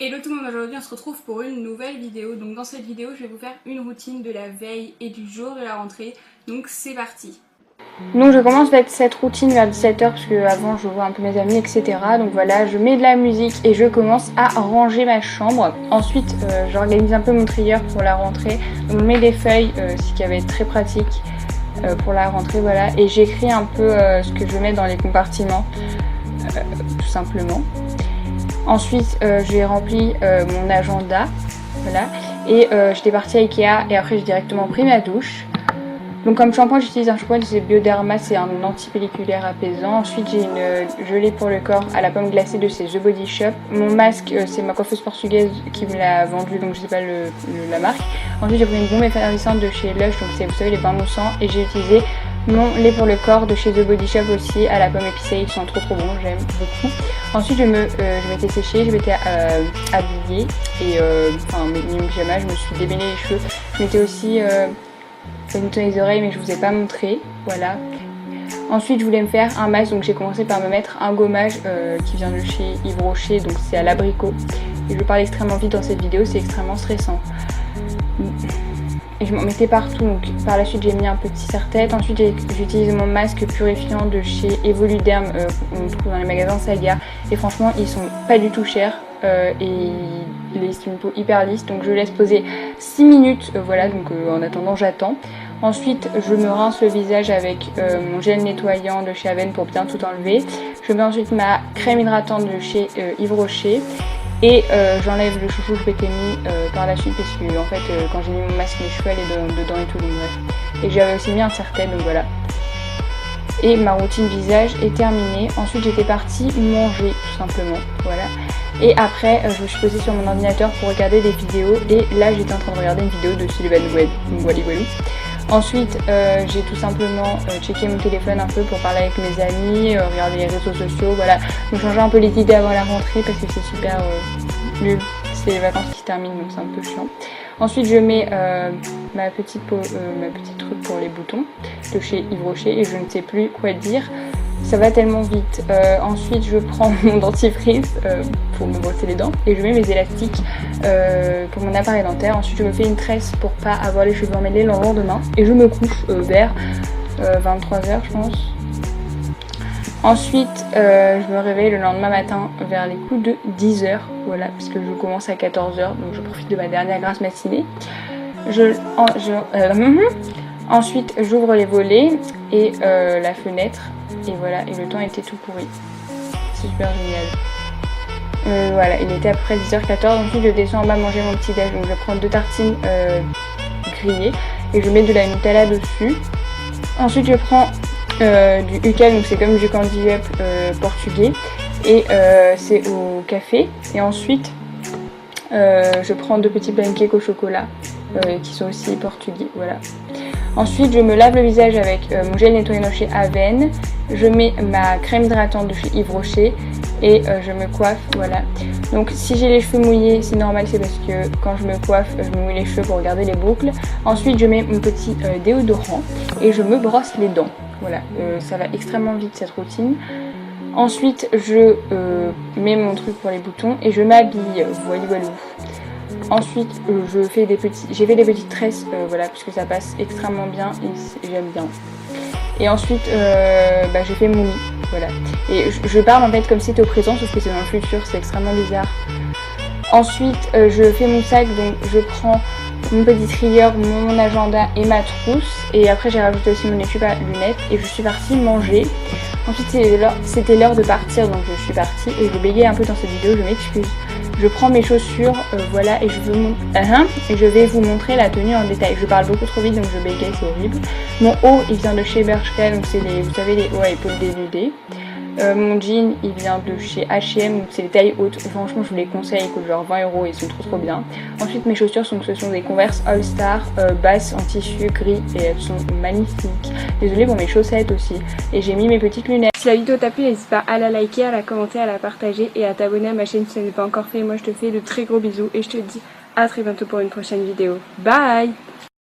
Hello tout le monde, aujourd'hui on se retrouve pour une nouvelle vidéo. Donc dans cette vidéo je vais vous faire une routine de la veille et du jour de la rentrée. Donc c'est parti. Donc je commence cette routine vers 17h parce que avant je vois un peu mes amis etc. Donc voilà, je mets de la musique et je commence à ranger ma chambre. Ensuite j'organise un peu mon trieur pour la rentrée. Donc je mets des feuilles, ce qui va être très pratique pour la rentrée, voilà. Et j'écris un peu ce que je mets dans les compartiments, tout simplement. Ensuite j'ai rempli mon agenda, voilà. Et j'étais partie à Ikea et après j'ai directement pris ma douche. Donc comme shampoing j'utilise un shampoing de Bioderma, c'est un anti-pelliculaire apaisant. Ensuite j'ai une gelée pour le corps à la pomme glacée de chez The Body Shop. Mon masque c'est ma coiffeuse portugaise qui me l'a vendu, donc je sais pas la marque. Ensuite j'ai pris une bombe effervescente de chez Lush, donc c'est, vous savez, les bains moussants. Et j'ai utilisé mon lait pour le corps de chez The Body Shop aussi, à la pomme épicée, ils sont trop bons, j'aime beaucoup. Ensuite je m'étais séchée, je m'étais habillée et enfin mes pyjamas, je me suis démêlé les cheveux. Je m'étais aussi nettoyer les oreilles, mais je vous ai pas montré, voilà. Ensuite je voulais me faire un masque, donc j'ai commencé par me mettre un gommage qui vient de chez Yves Rocher, donc c'est à l'abricot. Et je parle extrêmement vite dans cette vidéo, c'est extrêmement stressant. Et je m'en mettais partout, donc par la suite j'ai mis un petit serre-tête. Ensuite j'ai utilisé mon masque purifiant de chez Evoluderm, qu'on trouve dans les magasins Saga. Et franchement ils sont pas du tout chers et il est une peau hyper lisse, donc je laisse poser 6 minutes, voilà, donc en attendant j'attends. Ensuite je me rince le visage avec mon gel nettoyant de chez Aven pour bien tout enlever. Je mets ensuite ma crème hydratante de chez Yves Rocher. Et j'enlève le chouchou que je m'étais mis par la suite parce que en fait quand j'ai mis mon masque mes cheveux allaient dedans et tout, donc bref. Et j'avais aussi mis un serre-tête, donc voilà. Et ma routine visage est terminée. Ensuite j'étais partie manger tout simplement, voilà. Et après je me suis posée sur mon ordinateur pour regarder des vidéos. Et là j'étais en train de regarder une vidéo de Sullivan Wed, donc voilà. Ensuite j'ai tout simplement checké mon téléphone un peu pour parler avec mes amis, regarder les réseaux sociaux, voilà. Me changer un peu les idées avant la rentrée parce que c'est super nul, c'est les vacances qui se terminent donc c'est un peu chiant. Ensuite je mets ma petite truc pour les boutons de chez Yves Rocher et je ne sais plus quoi dire. Ça va tellement vite. Ensuite je prends mon dentifrice pour me brosser les dents et je mets mes élastiques pour mon appareil dentaire. Ensuite je me fais une tresse pour pas avoir les cheveux emmêlés le lendemain et je me couche vers 23h je pense. Ensuite je me réveille le lendemain matin vers les coups de 10h, voilà, puisque je commence à 14h, donc je profite de ma dernière grasse matinée. Ensuite j'ouvre les volets et la fenêtre. Et voilà, et le temps était tout pourri. C'est super génial. Voilà, il était à peu près 10h14. Ensuite je descends en bas manger mon petit déj. Donc je prends 2 tartines grillées et je mets de la Nutella dessus. Ensuite je prends du Ucal, donc c'est comme du Candy Up portugais. Et c'est au café. Et ensuite je prends 2 petits pancakes au chocolat qui sont aussi portugais, voilà. Ensuite je me lave le visage avec mon gel nettoyant de chez Aven. Je mets ma crème hydratante de chez Yves Rocher et je me coiffe, voilà. Donc si j'ai les cheveux mouillés c'est normal, c'est parce que quand je me coiffe je me mouille les cheveux pour garder les boucles. Ensuite je mets mon petit déodorant et je me brosse les dents, voilà. Ça va extrêmement vite cette routine. Ensuite je mets mon truc pour les boutons et je m'habille, voilà. Ensuite j'ai fait des petites tresses, voilà, puisque ça passe extrêmement bien et j'aime bien. Et ensuite j'ai fait mon lit, voilà. Et je parle en fait comme si c'était au présent, sauf que c'est dans le futur, c'est extrêmement bizarre. Ensuite je fais mon sac, donc je prends mon petit trieur, mon agenda et ma trousse. Et après j'ai rajouté aussi mon étui à lunettes et je suis partie manger. Ensuite c'était l'heure de partir, donc je suis partie et je bégayais un peu dans cette vidéo, je m'excuse. Je prends mes chaussures, voilà, et je vais vous montrer la tenue en détail. Je parle beaucoup trop vite donc je bégaye, c'est horrible. Mon haut il vient de chez Bershka, donc c'est vous savez, les hauts à épaules dénudées. Mon jean il vient de chez H&M, donc c'est les tailles hautes. Franchement je vous les conseille, ils coûtent genre 20 €, ils sont trop bien. Ensuite mes chaussures ce sont des Converse All Star basses en tissu gris et elles sont magnifiques. Désolée pour mes chaussettes aussi. Et j'ai mis mes petites lunettes. Si la vidéo t'a plu, n'hésite pas à la liker, à la commenter, à la partager et à t'abonner à ma chaîne si ce n'est pas encore fait. Moi je te fais de très gros bisous et je te dis à très bientôt pour une prochaine vidéo. Bye!